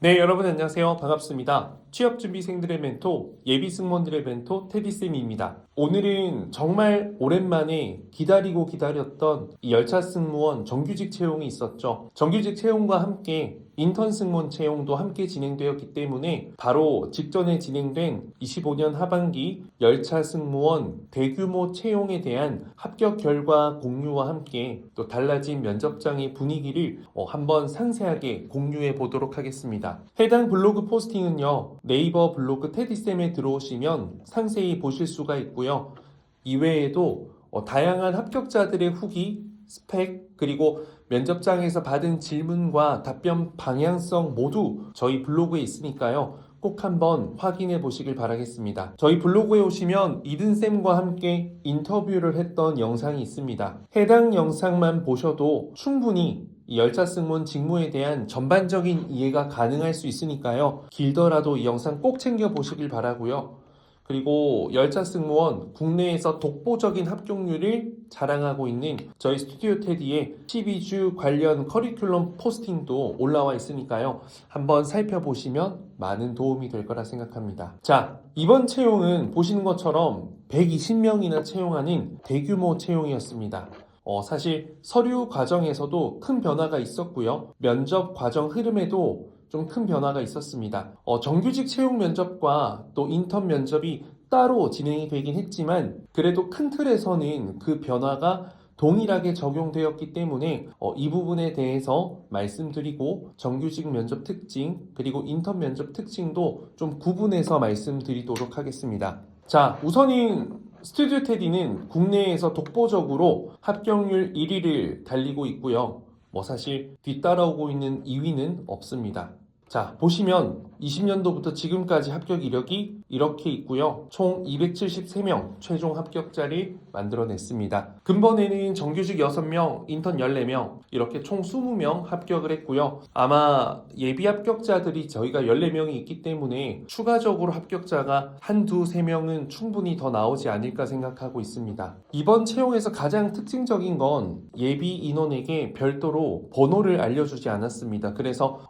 네, 여러분 안녕하세요. 반갑습니다. 취업준비생들의 멘토, 예비승무원들의 멘토 테디쌤입니다. 오늘은 정말 오랜만에 기다리고 기다렸던 이 열차 승무원 정규직 채용이 있었죠. 정규직 채용과 함께 인턴 승무원 채용도 함께 진행되었기 때문에 바로 직전에 진행된 25년 하반기 열차 승무원 대규모 채용에 대한 합격 결과 공유와 함께 또 달라진 면접장의 분위기를 한번 상세하게 공유해 보도록 하겠습니다. 해당 블로그 포스팅은요, 네이버 블로그 테디쌤에 들어오시면 상세히 보실 수가 있고요. 이외에도 다양한 합격자들의 후기, 스펙, 그리고 면접장에서 받은 질문과 답변 방향성 모두 저희 블로그에 있으니까요. 꼭 한번 확인해 보시길 바라겠습니다. 저희 블로그에 오시면 이든쌤과 함께 인터뷰를 했던 영상이 있습니다. 해당 영상만 보셔도 충분히 이 열차 승무원 직무에 대한 전반적인 이해가 가능할 수 있으니까요. 길더라도 이 영상 꼭 챙겨 보시길 바라고요. 그리고 열차 승무원 국내에서 독보적인 합격률을 자랑하고 있는 저희 스튜디오 테디의 12주 관련 커리큘럼 포스팅도 올라와 있으니까요. 한번 살펴보시면 많은 도움이 될 거라 생각합니다. 자, 이번 채용은 보시는 것처럼 120명이나 채용하는 대규모 채용이었습니다. 사실 서류 과정에서도 큰 변화가 있었고요. 면접 과정 흐름에도 좀 큰 변화가 있었습니다. 정규직 채용 면접과 또 인턴 면접이 따로 진행이 되긴 했지만 그래도 큰 틀에서는 그 변화가 동일하게 적용되었기 때문에 이 부분에 대해서 말씀드리고 정규직 면접 특징 그리고 인턴 면접 특징도 좀 구분해서 말씀드리도록 하겠습니다. 자, 우선은 스튜디오 테디는 국내에서 독보적으로 합격률 1위를 달리고 있고요. 사실 뒤따라오고 있는 2위는 없습니다. 자, 보시면 20년도부터 지금까지 합격 이력이 이렇게 있고요. 총 273명 최종 합격자를 만들어냈습니다. 근본에는 정규직 6명, 인턴 14명 이렇게 총 20명 합격을 했고요. 아마 예비 합격자들이 저희가 14명이 있기 때문에 추가적으로 합격자가 한두 세 명은 충분히 더 나오지 않을까 생각하고 있습니다. 이번 채용에서 가장 특징적인 건 예비 인원에게 별도로 번호를 알려주지 않았습니다. 그래서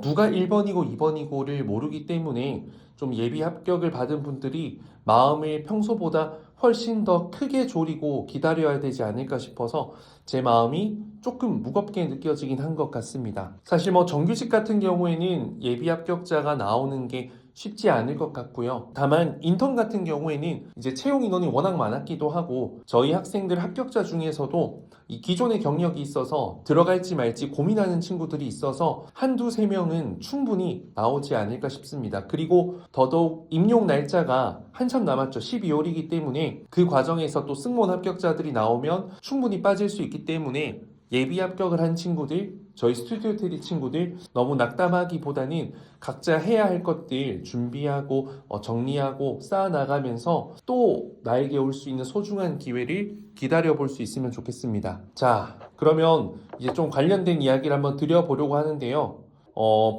누가 1번이고 2번이고를 모르기 때문에 좀 예비 합격을 받은 분들이 마음을 평소보다 훨씬 더 크게 졸이고 기다려야 되지 않을까 싶어서 제 마음이 조금 무겁게 느껴지긴 한 것 같습니다. 사실 정규직 같은 경우에는 예비 합격자가 나오는 게 쉽지 않을 것 같고요. 다만 인턴 같은 경우에는 이제 채용 인원이 워낙 많았기도 하고 저희 학생들 합격자 중에서도 이 기존의 경력이 있어서 들어갈지 말지 고민하는 친구들이 있어서 한두 세 명은 충분히 나오지 않을까 싶습니다. 그리고 더더욱 임용 날짜가 한참 남았죠. 12월이기 때문에 그 과정에서 또 승무원 합격자들이 나오면 충분히 빠질 수 있기 때문에 예비 합격을 한 친구들, 저희 스튜디오 테디 친구들 너무 낙담하기보다는 각자 해야 할 것들 준비하고 정리하고 쌓아나가면서 또 나에게 올 수 있는 소중한 기회를 기다려볼 수 있으면 좋겠습니다. 자, 그러면 이제 좀 관련된 이야기를 한번 드려보려고 하는데요.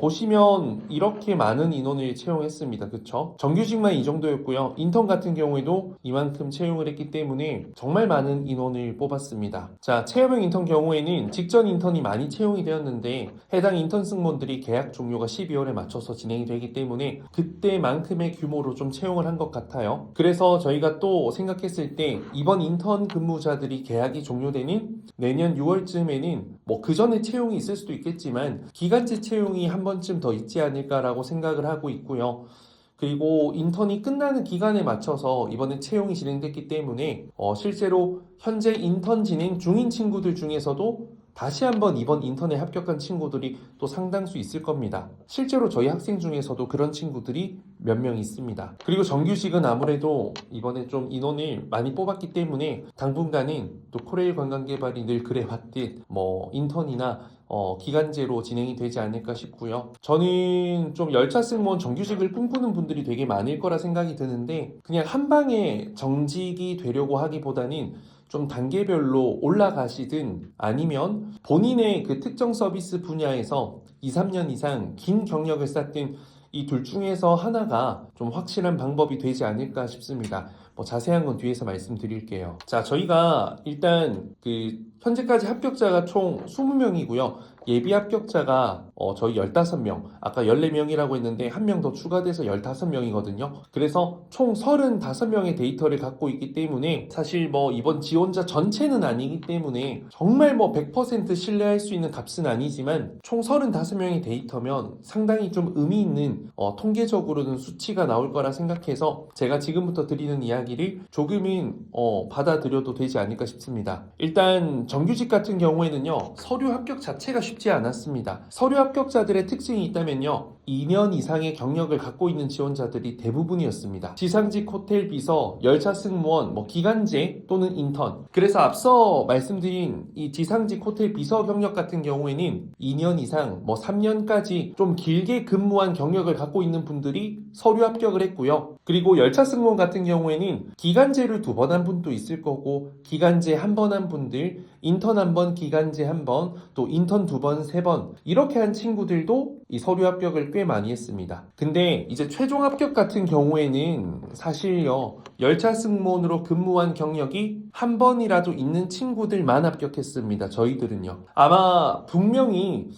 보시면 이렇게 많은 인원을 채용했습니다. 그쵸? 정규직만 이 정도였고요. 인턴 같은 경우에도 이만큼 채용을 했기 때문에 정말 많은 인원을 뽑았습니다. 자, 체험형 인턴 경우에는 직전 인턴이 많이 채용이 되었는데 해당 인턴 승무원들이 계약 종료가 12월에 맞춰서 진행이 되기 때문에 그때만큼의 규모로 좀 채용을 한 것 같아요. 그래서 저희가 또 생각했을 때 이번 인턴 근무자들이 계약이 종료되는 내년 6월쯤에는 그 전에 채용이 있을 수도 있겠지만 기간제 채용이 한 번쯤 더 있지 않을까라고 생각을 하고 있고요. 그리고 인턴이 끝나는 기간에 맞춰서 이번에 채용이 진행됐기 때문에 실제로 현재 인턴 진행 중인 친구들 중에서도 다시 한번 이번 인턴에 합격한 친구들이 또 상당수 있을 겁니다. 실제로 저희 학생 중에서도 그런 친구들이 몇 명 있습니다. 그리고 정규직은 아무래도 이번에 좀 인원을 많이 뽑았기 때문에 당분간은 또 코레일 관광개발이 늘 그래왔듯 인턴이나 기간제로 진행이 되지 않을까 싶고요. 저는 좀 열차 승무원 정규직을 꿈꾸는 분들이 되게 많을 거라 생각이 드는데 그냥 한 방에 정직이 되려고 하기보다는 좀 단계별로 올라가시든 아니면 본인의 그 특정 서비스 분야에서 2, 3년 이상 긴 경력을 쌓든 이 둘 중에서 하나가 좀 확실한 방법이 되지 않을까 싶습니다. 자세한 건 뒤에서 말씀드릴게요. 자, 저희가 일단 현재까지 합격자가 총 20명이고요. 예비 합격자가 저희 15명, 아까 14명이라고 했는데 한 명 더 추가돼서 15명이거든요. 그래서 총 35명의 데이터를 갖고 있기 때문에 사실 뭐 이번 지원자 전체는 아니기 때문에 정말 뭐 100% 신뢰할 수 있는 값은 아니지만 총 35명의 데이터면 상당히 좀 의미 있는 통계적으로는 수치가 나올 거라 생각해서 제가 지금부터 드리는 이야기를 조금은 받아들여도 되지 않을까 싶습니다. 일단 정규직 같은 경우에는요, 서류 합격 자체가 쉽지 않았습니다. 서류 합격자들의 특징이 있다면요, 2년 이상의 경력을 갖고 있는 지원자들이 대부분이었습니다. 지상직 호텔 비서, 열차 승무원, 기간제 또는 인턴. 그래서 앞서 말씀드린 이 지상직 호텔 비서 경력 같은 경우에는 2년 이상, 3년까지 좀 길게 근무한 경력을 갖고 있는 분들이 서류 합격을 했고요. 그리고 열차 승무원 같은 경우에는 기간제를 2번 한 분도 있을 거고, 기간제 1번 한 분들, 인턴 1번, 기간제 1번, 또 인턴 2번, 3번 이렇게 한 친구들도 이 서류 합격을 꽤 많이 했습니다. 근데 이제 최종 합격 같은 경우에는 사실요, 열차 승무원으로 근무한 경력이 한 번이라도 있는 친구들만 합격했습니다. 저희들은요. 아마 분명히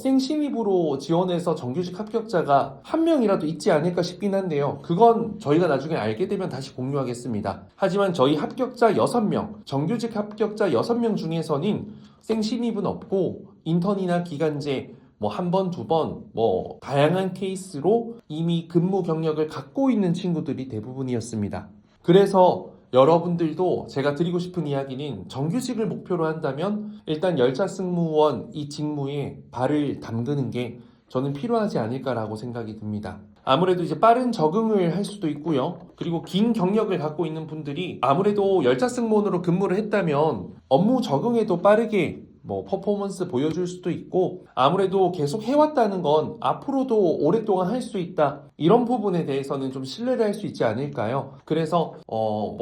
생신입으로 지원해서 정규직 합격자가 한 명이라도 있지 않을까 싶긴 한데요. 그건 저희가 나중에 알게 되면 다시 공유하겠습니다. 하지만 저희 합격자 6명, 정규직 합격자 6명 중에서는 생신입은 없고 인턴이나 기간제 한 번, 2번, 다양한 케이스로 이미 근무 경력을 갖고 있는 친구들이 대부분이었습니다. 그래서 여러분들도 제가 드리고 싶은 이야기는 정규직을 목표로 한다면 일단 열차 승무원 이 직무에 발을 담그는 게 저는 필요하지 않을까라고 생각이 듭니다. 아무래도 이제 빠른 적응을 할 수도 있고요. 그리고 긴 경력을 갖고 있는 분들이 아무래도 열차 승무원으로 근무를 했다면 업무 적응에도 빠르게 퍼포먼스 보여줄 수도 있고, 아무래도 계속 해왔다는 건 앞으로도 오랫동안 할 수 있다, 이런 부분에 대해서는 좀 신뢰를 할 수 있지 않을까요? 그래서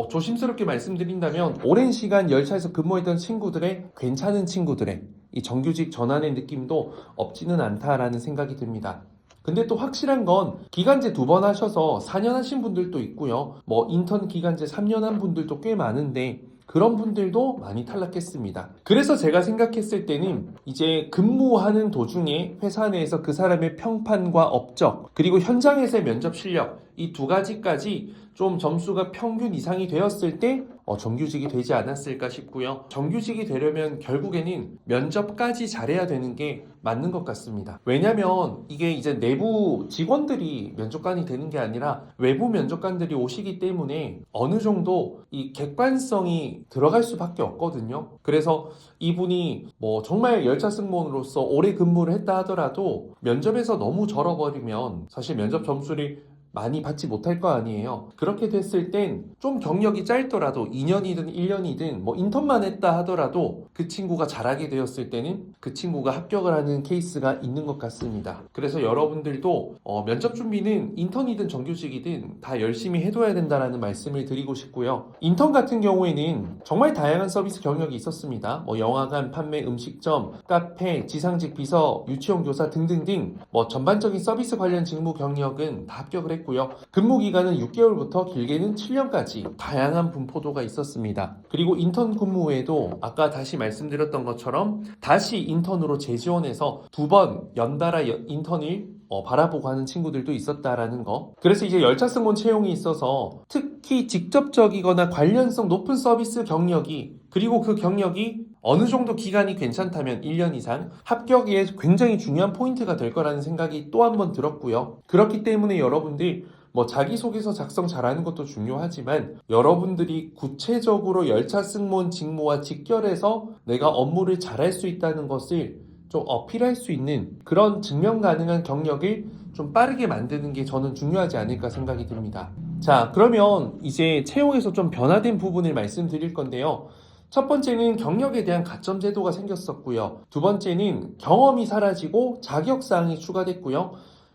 조심스럽게 말씀드린다면 오랜 시간 열차에서 근무했던 친구들의, 괜찮은 친구들의 이 정규직 전환의 느낌도 없지는 않다라는 생각이 듭니다. 근데 또 확실한 건 기간제 2번 하셔서 4년 하신 분들도 있고요. 인턴 기간제 3년 한 분들도 꽤 많은데 그런 분들도 많이 탈락했습니다. 그래서 제가 생각했을 때는 이제 근무하는 도중에 회사 내에서 그 사람의 평판과 업적, 그리고 현장에서의 면접 실력, 이 2가지까지 좀 점수가 평균 이상이 되었을 때 정규직이 되지 않았을까 싶고요. 정규직이 되려면 결국에는 면접까지 잘해야 되는 게 맞는 것 같습니다. 왜냐면 이게 이제 내부 직원들이 면접관이 되는 게 아니라 외부 면접관들이 오시기 때문에 어느 정도 이 객관성이 들어갈 수밖에 없거든요. 그래서 이분이 정말 열차 승무원으로서 오래 근무를 했다 하더라도 면접에서 너무 절어버리면 사실 면접 점수를 많이 받지 못할 거 아니에요. 그렇게 됐을 땐 좀 경력이 짧더라도 2년이든 1년이든 인턴만 했다 하더라도 그 친구가 잘하게 되었을 때는 그 친구가 합격을 하는 케이스가 있는 것 같습니다. 그래서 여러분들도 면접 준비는 인턴이든 정규직이든 다 열심히 해둬야 된다라는 말씀을 드리고 싶고요. 인턴 같은 경우에는 정말 다양한 서비스 경력이 있었습니다. 영화관, 판매, 음식점, 카페, 지상직 비서, 유치원 교사 등등등 전반적인 서비스 관련 직무 경력은 다 합격을 했고요. 근무 기간은 6개월부터 길게는 7년까지 다양한 분포도가 있었습니다. 그리고 인턴 근무 후에도 아까 다시 말씀드렸던 것처럼 다시 인턴으로 재지원해서 2번 연달아 인턴을 바라보고 하는 친구들도 있었다라는 거. 그래서 이제 열차 승무원 채용이 있어서 특히 직접적이거나 관련성 높은 서비스 경력이, 그리고 그 경력이 어느 정도 기간이 괜찮다면 1년 이상 합격에 굉장히 중요한 포인트가 될 거라는 생각이 또 한 번 들었고요. 그렇기 때문에 여러분들 자기소개서 작성 잘하는 것도 중요하지만 여러분들이 구체적으로 열차 승무원 직무와 직결해서 내가 업무를 잘할 수 있다는 것을 좀 어필할 수 있는 그런 증명 가능한 경력을 좀 빠르게 만드는 게 저는 중요하지 않을까 생각이 듭니다. 자, 그러면 이제 채용에서 좀 변화된 부분을 말씀드릴 건데요. 첫 번째는 경력에 대한 가점 제도가 생겼었고요. 두 번째는 경험이 사라지고 자격사항이 추가됐고요.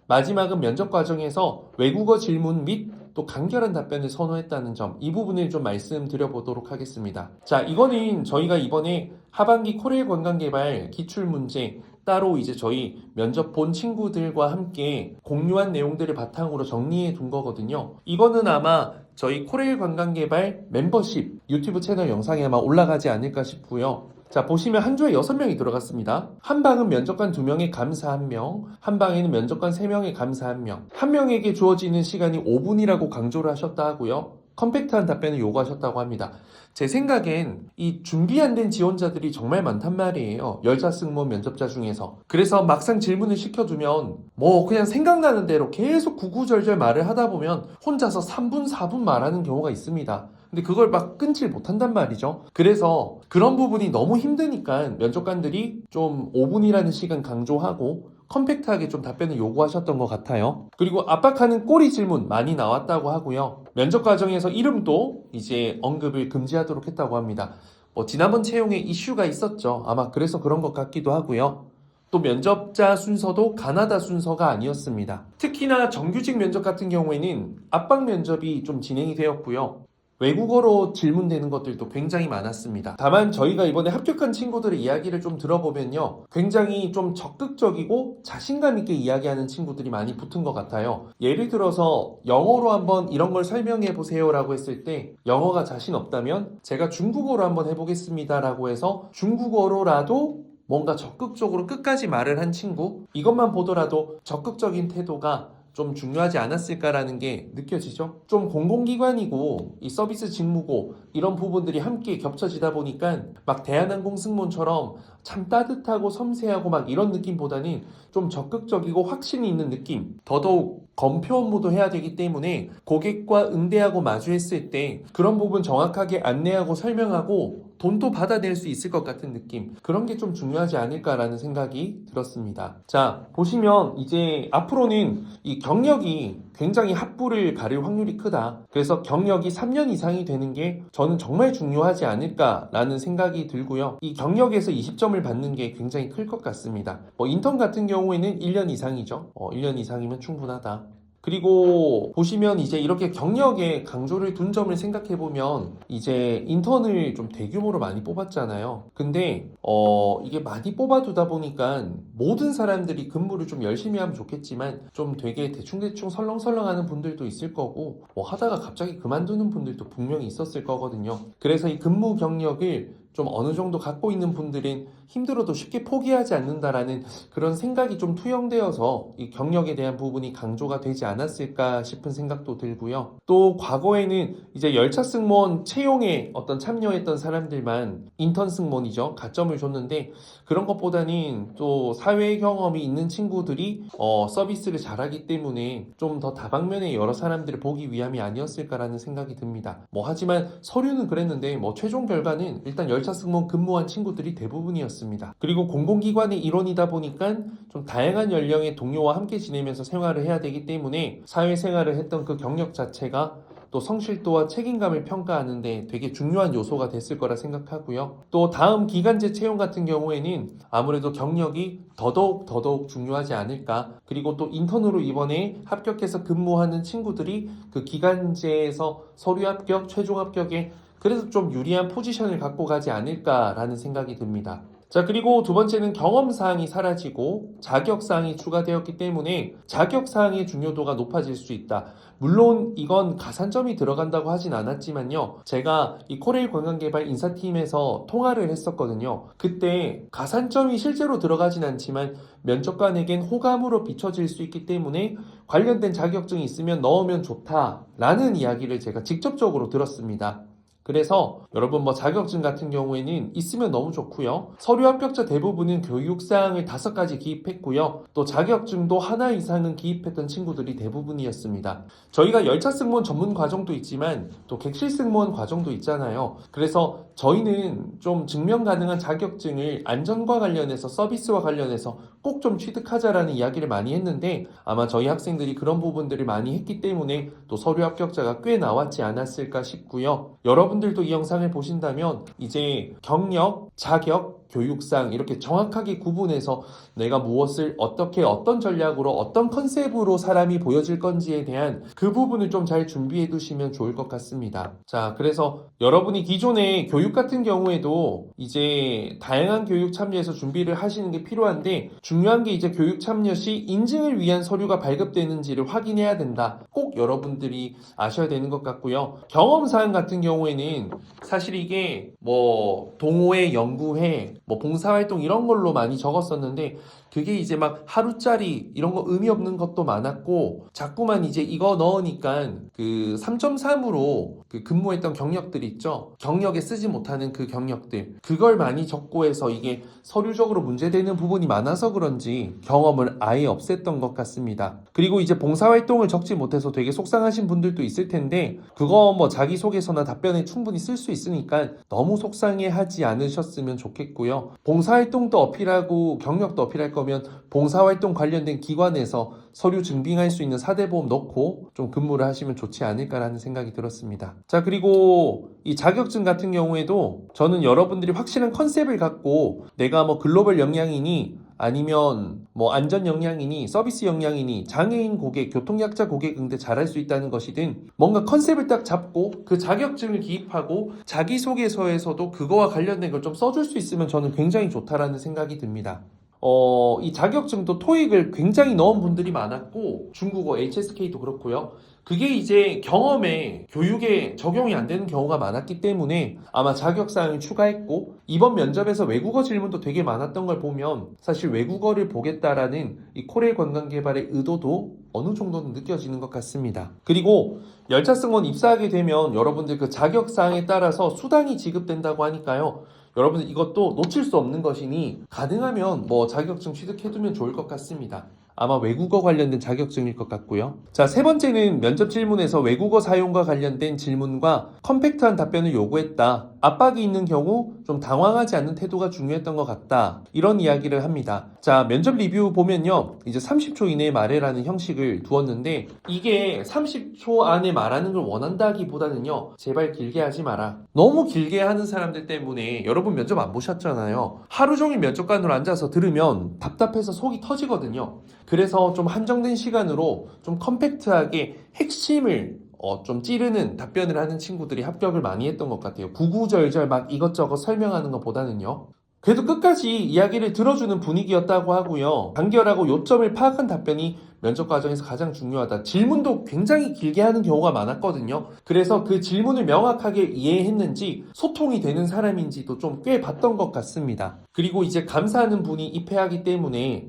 마지막은 면접 과정에서 외국어 질문 및 또 간결한 답변을 선호했다는 점, 이 부분을 좀 말씀드려 보도록 하겠습니다. 자, 이거는 저희가 이번에 하반기 코레일 관광개발 기출문제 따로 이제 저희 면접 본 친구들과 함께 공유한 내용들을 바탕으로 정리해 둔 거거든요. 이거는 아마 저희 코레일 관광개발 멤버십 유튜브 채널 영상에 아마 올라가지 않을까 싶고요. 자, 보시면 한 조에 6명이 들어갔습니다. 한 방은 면접관 2명에 감사 1명, 한 방에는 면접관 3명에 감사 1명. 한 명에게 주어지는 시간이 5분이라고 강조를 하셨다 하고요. 컴팩트한 답변을 요구하셨다고 합니다. 제 생각엔 이 준비 안 된 지원자들이 정말 많단 말이에요. 열차 승무원 면접자 중에서. 그래서 막상 질문을 시켜두면 뭐 그냥 생각나는 대로 계속 구구절절 말을 하다 보면 혼자서 3분, 4분 말하는 경우가 있습니다. 근데 그걸 막 끊질 못한단 말이죠. 그래서 그런 부분이 너무 힘드니까 면접관들이 좀 5분이라는 시간 강조하고 컴팩트하게 좀 답변을 요구하셨던 것 같아요. 그리고 압박하는 꼬리 질문 많이 나왔다고 하고요. 면접 과정에서 이름도 이제 언급을 금지하도록 했다고 합니다. 뭐 지난번 채용에 이슈가 있었죠. 아마 그래서 그런 것 같기도 하고요. 또 면접자 순서도 가나다 순서가 아니었습니다. 특히나 정규직 면접 같은 경우에는 압박 면접이 좀 진행이 되었고요. 외국어로 질문되는 것들도 굉장히 많았습니다. 다만 저희가 이번에 합격한 친구들의 이야기를 좀 들어보면요. 굉장히 좀 적극적이고 자신감 있게 이야기하는 친구들이 많이 붙은 것 같아요. 예를 들어서 영어로 한번 이런 걸 설명해 보세요 라고 했을 때 영어가 자신 없다면 제가 중국어로 한번 해보겠습니다 라고 해서 중국어로라도 뭔가 적극적으로 끝까지 말을 한 친구, 이것만 보더라도 적극적인 태도가 좀 중요하지 않았을까라는 게 느껴지죠? 좀 공공기관이고 이 서비스 직무고 이런 부분들이 함께 겹쳐지다 보니까 막 대한항공 승무원처럼 참 따뜻하고 섬세하고 막 이런 느낌보다는 좀 적극적이고 확신이 있는 느낌, 더더욱 검표 업무도 해야 되기 때문에 고객과 응대하고 마주했을 때 그런 부분 정확하게 안내하고 설명하고 돈도 받아낼 수 있을 것 같은 느낌, 그런 게 좀 중요하지 않을까라는 생각이 들었습니다. 자, 보시면 이제 앞으로는 이 경력이 굉장히 합부를 가릴 확률이 크다. 그래서 경력이 3년 이상이 되는 게 저는 정말 중요하지 않을까라는 생각이 들고요. 이 경력에서 20점을 받는 게 굉장히 클 것 같습니다. 인턴 같은 경우에는 1년 이상이죠. 1년 이상이면 충분하다. 그리고 보시면 이제 이렇게 경력에 강조를 둔 점을 생각해보면 이제 인턴을 좀 대규모로 많이 뽑았잖아요. 근데 이게 많이 뽑아두다 보니까 모든 사람들이 근무를 좀 열심히 하면 좋겠지만 좀 되게 대충대충 설렁설렁 하는 분들도 있을 거고 뭐 하다가 갑자기 그만두는 분들도 분명히 있었을 거거든요. 그래서 이 근무 경력을 좀 어느 정도 갖고 있는 분들은 힘들어도 쉽게 포기하지 않는다라는 그런 생각이 좀 투영되어서 이 경력에 대한 부분이 강조가 되지 않았을까 싶은 생각도 들고요. 또 과거에는 이제 열차 승무원 채용에 어떤 참여했던 사람들만 인턴 승무원이죠. 가점을 줬는데 그런 것보다는 또 사회 경험이 있는 친구들이 서비스를 잘하기 때문에 좀 더 다방면의 여러 사람들을 보기 위함이 아니었을까라는 생각이 듭니다. 하지만 서류는 그랬는데 최종 결과는 일단 열차 승무원 근무한 친구들이 대부분이었습니다. 그리고 공공기관의 일원이다 보니까 좀 다양한 연령의 동료와 함께 지내면서 생활을 해야 되기 때문에 사회생활을 했던 그 경력 자체가 또 성실도와 책임감을 평가하는데 되게 중요한 요소가 됐을 거라 생각하고요. 또 다음 기간제 채용 같은 경우에는 아무래도 경력이 더더욱 중요하지 않을까. 그리고 또 인턴으로 이번에 합격해서 근무하는 친구들이 그 기간제에서 서류 합격, 최종 합격에 그래서 좀 유리한 포지션을 갖고 가지 않을까라는 생각이 듭니다. 자, 그리고 두 번째는 경험사항이 사라지고 자격사항이 추가되었기 때문에 자격사항의 중요도가 높아질 수 있다. 물론 이건 가산점이 들어간다고 하진 않았지만요. 제가 이 코레일 관광개발 인사팀에서 통화를 했었거든요. 그때 가산점이 실제로 들어가진 않지만 면접관에겐 호감으로 비춰질 수 있기 때문에 관련된 자격증이 있으면 넣으면 좋다라는 이야기를 제가 직접적으로 들었습니다. 그래서 여러분 자격증 같은 경우에는 있으면 너무 좋고요. 서류 합격자 대부분은 교육사항을 5가지 기입했고요. 또 자격증도 하나 이상은 기입했던 친구들이 대부분이었습니다. 저희가 열차 승무원 전문 과정도 있지만 또 객실 승무원 과정도 있잖아요. 그래서 저희는 좀 증명 가능한 자격증을 안전과 관련해서 서비스와 관련해서 꼭 좀 취득하자라는 이야기를 많이 했는데 아마 저희 학생들이 그런 부분들을 많이 했기 때문에 또 서류 합격자가 꽤 나왔지 않았을까 싶고요. 여러분들도 이 영상을 보신다면 이제 경력, 자격, 교육상 이렇게 정확하게 구분해서 내가 무엇을 어떻게 어떤 전략으로 어떤 컨셉으로 사람이 보여질 건지에 대한 그 부분을 좀 잘 준비해 두시면 좋을 것 같습니다. 자, 그래서 여러분이 기존에 교육 같은 경우에도 이제 다양한 교육 참여에서 준비를 하시는 게 필요한데 중요한 게 이제 교육 참여 시 인증을 위한 서류가 발급되는지를 확인해야 된다. 꼭 여러분들이 아셔야 되는 것 같고요. 경험사항 같은 경우에는 사실 이게 뭐 동호회, 연구회, 뭐 봉사활동 이런 걸로 많이 적었었는데 그게 이제 막 하루짜리 이런 거 의미 없는 것도 많았고 자꾸만 이제 이거 넣으니까 그 3.3으로 그 근무했던 경력들 있죠. 경력에 쓰지 못하는 그 경력들 그걸 많이 적고 해서 이게 서류적으로 문제되는 부분이 많아서 그런지 경험을 아예 없앴던 것 같습니다. 그리고 이제 봉사활동을 적지 못해서 되게 속상하신 분들도 있을 텐데 그거 뭐 자기소개서나 답변에 충분히 쓸 수 있으니까 너무 속상해하지 않으셨으면 좋겠고요. 봉사활동도 어필하고 경력도 어필할 거면 봉사활동 관련된 기관에서 서류 증빙할 수 있는 사대보험 넣고 좀 근무를 하시면 좋지 않을까라는 생각이 들었습니다. 자, 그리고 이 자격증 같은 경우에도 저는 여러분들이 확실한 컨셉을 갖고 내가 뭐 글로벌 역량이니 아니면 뭐 안전 역량이니 서비스 역량이니 장애인 고객, 교통약자 고객 응대 잘할 수 있다는 것이든 뭔가 컨셉을 딱 잡고 그 자격증을 기입하고 자기소개서에서도 그거와 관련된 걸 좀 써줄 수 있으면 저는 굉장히 좋다라는 생각이 듭니다. 이 자격증도 토익을 굉장히 넣은 분들이 많았고 중국어 HSK도 그렇고요. 그게 이제 경험에 교육에 적용이 안 되는 경우가 많았기 때문에 아마 자격사항을 추가했고 이번 면접에서 외국어 질문도 되게 많았던 걸 보면 사실 외국어를 보겠다라는 이 코레일 관광개발의 의도도 어느 정도는 느껴지는 것 같습니다. 그리고 열차승무원 입사하게 되면 여러분들 그 자격사항에 따라서 수당이 지급된다고 하니까요. 여러분들 이것도 놓칠 수 없는 것이니 가능하면 뭐 자격증 취득해두면 좋을 것 같습니다. 아마 외국어 관련된 자격증일 것 같고요. 자, 세 번째는 면접 질문에서 외국어 사용과 관련된 질문과 컴팩트한 답변을 요구했다. 압박이 있는 경우 좀 당황하지 않는 태도가 중요했던 것 같다. 이런 이야기를 합니다. 자, 면접 리뷰 보면요. 이제 30초 이내에 말해라는 형식을 두었는데 이게 30초 안에 말하는 걸 원한다기보다는요. 제발 길게 하지 마라. 너무 길게 하는 사람들 때문에 여러분 면접 안 보셨잖아요. 하루 종일 면접관으로 앉아서 들으면 답답해서 속이 터지거든요. 그래서 좀 한정된 시간으로 좀 컴팩트하게 핵심을 좀 찌르는 답변을 하는 친구들이 합격을 많이 했던 것 같아요. 구구절절 막 이것저것 설명하는 것보다는요. 그래도 끝까지 이야기를 들어주는 분위기였다고 하고요. 간결하고 요점을 파악한 답변이 면접 과정에서 가장 중요하다. 질문도 굉장히 길게 하는 경우가 많았거든요. 그래서 그 질문을 명확하게 이해했는지 소통이 되는 사람인지도 좀 꽤 봤던 것 같습니다. 그리고 이제 감사하는 분이 입회하기 때문에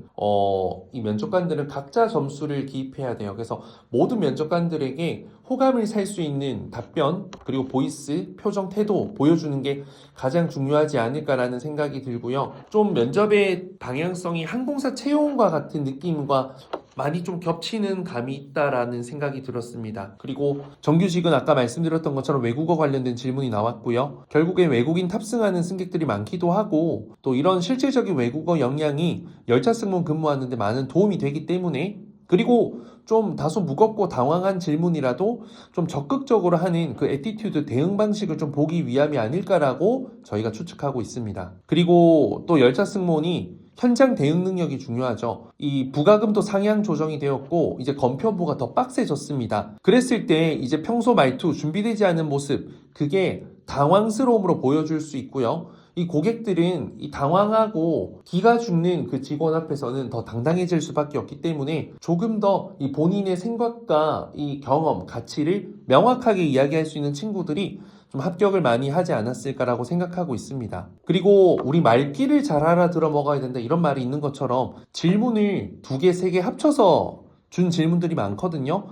이 면접관들은 각자 점수를 기입해야 돼요. 그래서 모든 면접관들에게 호감을 살 수 있는 답변 그리고 보이스, 표정, 태도 보여주는 게 가장 중요하지 않을까라는 생각이 들고요. 좀 면접의 방향성이 항공사 채용과 같은 느낌과 많이 좀 겹치는 감이 있다라는 생각이 들었습니다. 그리고 정규직은 아까 말씀드렸던 것처럼 외국어 관련된 질문이 나왔고요. 결국에 외국인 탑승하는 승객들이 많기도 하고 또 이런 실질적인 외국어 역량이 열차 승무원 근무하는데 많은 도움이 되기 때문에 그리고 좀 다소 무겁고 당황한 질문이라도 좀 적극적으로 하는 그 애티튜드 대응 방식을 좀 보기 위함이 아닐까라고 저희가 추측하고 있습니다. 그리고 또 열차 승무원이 현장 대응 능력이 중요하죠. 이 부가금도 상향 조정이 되었고 이제 검표부가 더 빡세졌습니다. 그랬을 때 이제 평소 말투 준비되지 않은 모습 그게 당황스러움으로 보여줄 수 있고요. 이 고객들은 이 당황하고 기가 죽는 그 직원 앞에서는 더 당당해질 수밖에 없기 때문에 조금 더 이 본인의 생각과 이 경험, 가치를 명확하게 이야기할 수 있는 친구들이 좀 합격을 많이 하지 않았을까라고 생각하고 있습니다. 그리고 우리 말귀를 잘 알아들어 먹어야 된다 이런 말이 있는 것처럼 질문을 2개, 3개 합쳐서 준 질문들이 많거든요.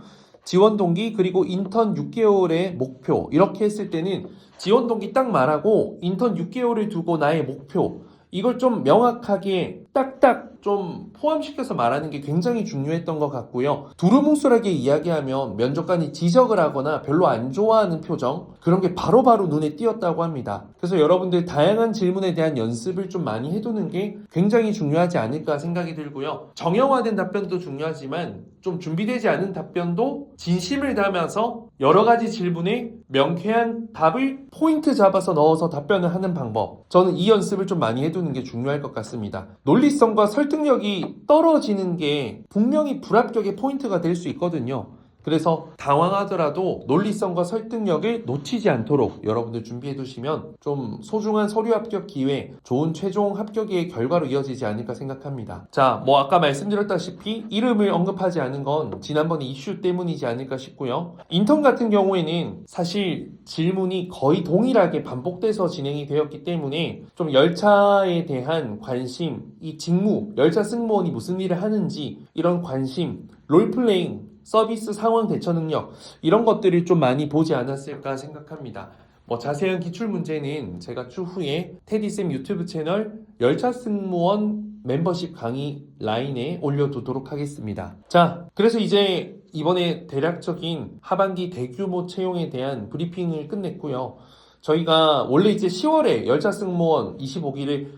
지원 동기 그리고 인턴 6개월의 목표 이렇게 했을 때는 지원 동기 딱 말하고 인턴 6개월을 두고 나의 목표 이걸 좀 명확하게 딱딱 좀 포함시켜서 말하는 게 굉장히 중요했던 것 같고요. 두루뭉술하게 이야기하면 면접관이 지적을 하거나 별로 안 좋아하는 표정, 그런 게 바로바로 눈에 띄었다고 합니다. 그래서 여러분들 다양한 질문에 대한 연습을 좀 많이 해두는 게 굉장히 중요하지 않을까 생각이 들고요. 정형화된 답변도 중요하지만 좀 준비되지 않은 답변도 진심을 담아서 여러 가지 질문에 명쾌한 답을 포인트 잡아서 넣어서 답변을 하는 방법, 저는 이 연습을 좀 많이 해두는 게 중요할 것 같습니다. 논리성과 설득력이 떨어지는 게 분명히 불합격의 포인트가 될 수 있거든요. 그래서 당황하더라도 논리성과 설득력을 놓치지 않도록 여러분들 준비해 두시면 좀 소중한 서류 합격 기회, 좋은 최종 합격의 결과로 이어지지 않을까 생각합니다. 자, 아까 말씀드렸다시피 이름을 언급하지 않은 건 지난번에 이슈 때문이지 않을까 싶고요. 인턴 같은 경우에는 사실 질문이 거의 동일하게 반복돼서 진행이 되었기 때문에 좀 열차에 대한 관심, 이 직무, 열차 승무원이 무슨 일을 하는지 이런 관심, 롤플레잉, 서비스 상황 대처 능력, 이런 것들을 좀 많이 보지 않았을까 생각합니다. 자세한 기출 문제는 제가 추후에 테디쌤 유튜브 채널 열차 승무원 멤버십 강의 라인에 올려두도록 하겠습니다. 자, 그래서 이제 이번에 대략적인 하반기 대규모 채용에 대한 브리핑을 끝냈고요. 저희가 원래 이제 10월에 열차 승무원 25기를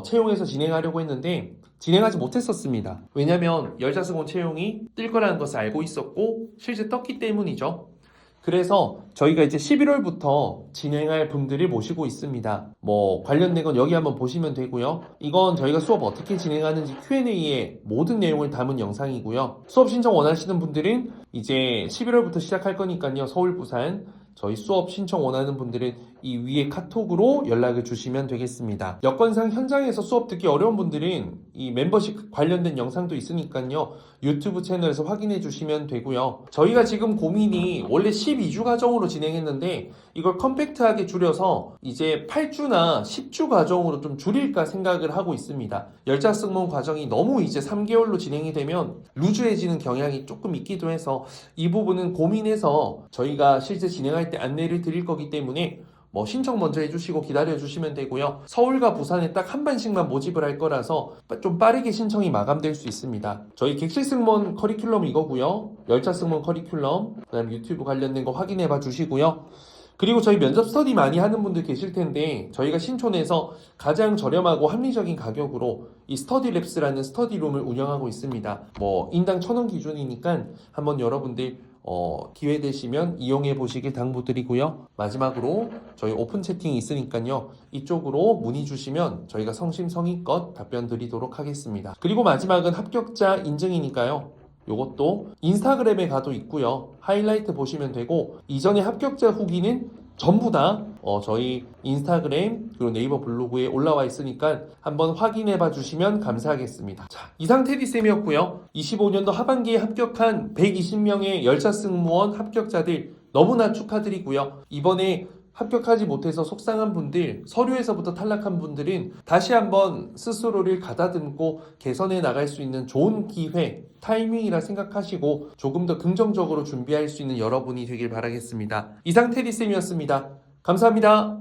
채용해서 진행하려고 했는데 진행하지 못했었습니다. 왜냐면 열차 승무원 채용이 뜰 거라는 것을 알고 있었고 실제 떴기 때문이죠. 그래서 저희가 이제 11월부터 진행할 분들을 모시고 있습니다. 관련된 건 여기 한번 보시면 되고요. 이건 저희가 수업 어떻게 진행하는지 Q&A에 모든 내용을 담은 영상이고요. 수업 신청 원하시는 분들은 이제 11월부터 시작할 거니까요. 서울, 부산 저희 수업 신청 원하는 분들은 이 위에 카톡으로 연락을 주시면 되겠습니다. 여건상 현장에서 수업 듣기 어려운 분들은 이 멤버십 관련된 영상도 있으니까요. 유튜브 채널에서 확인해 주시면 되고요. 저희가 지금 고민이 원래 12주 과정으로 진행했는데 이걸 컴팩트하게 줄여서 이제 8주나 10주 과정으로 좀 줄일까 생각을 하고 있습니다. 열차 승무원 과정이 너무 이제 3개월로 진행이 되면 루즈해지는 경향이 조금 있기도 해서 이 부분은 고민해서 저희가 실제 진행할 때 안내를 드릴 거기 때문에 신청 먼저 해주시고 기다려주시면 되고요. 서울과 부산에 딱 한 반씩만 모집을 할 거라서 좀 빠르게 신청이 마감될 수 있습니다. 저희 객실 승무원 커리큘럼 이거고요. 열차 승무원 커리큘럼, 그 다음 유튜브 관련된 거 확인해 봐 주시고요. 그리고 저희 면접 스터디 많이 하는 분들 계실 텐데 저희가 신촌에서 가장 저렴하고 합리적인 가격으로 이 스터디랩스라는 스터디룸을 운영하고 있습니다. 인당 1,000원 기준이니까 한번 여러분들 기회 되시면 이용해 보시길 당부드리고요. 마지막으로 저희 오픈 채팅이 있으니까요. 이쪽으로 문의 주시면 저희가 성심성의껏 답변 드리도록 하겠습니다. 그리고 마지막은 합격자 인증이니까요. 요것도 인스타그램에 가도 있고요. 하이라이트 보시면 되고 이전에 합격자 후기는 전부 다 저희 인스타그램 그리고 네이버 블로그에 올라와 있으니까 한번 확인해 봐 주시면 감사하겠습니다. 자, 이상 테디쌤이었고요. 25년도 하반기에 합격한 120명의 열차 승무원 합격자들 너무나 축하드리고요. 이번에 합격하지 못해서 속상한 분들, 서류에서부터 탈락한 분들은 다시 한번 스스로를 가다듬고 개선해 나갈 수 있는 좋은 기회, 타이밍이라 생각하시고 조금 더 긍정적으로 준비할 수 있는 여러분이 되길 바라겠습니다. 이상 테디쌤이었습니다. 감사합니다.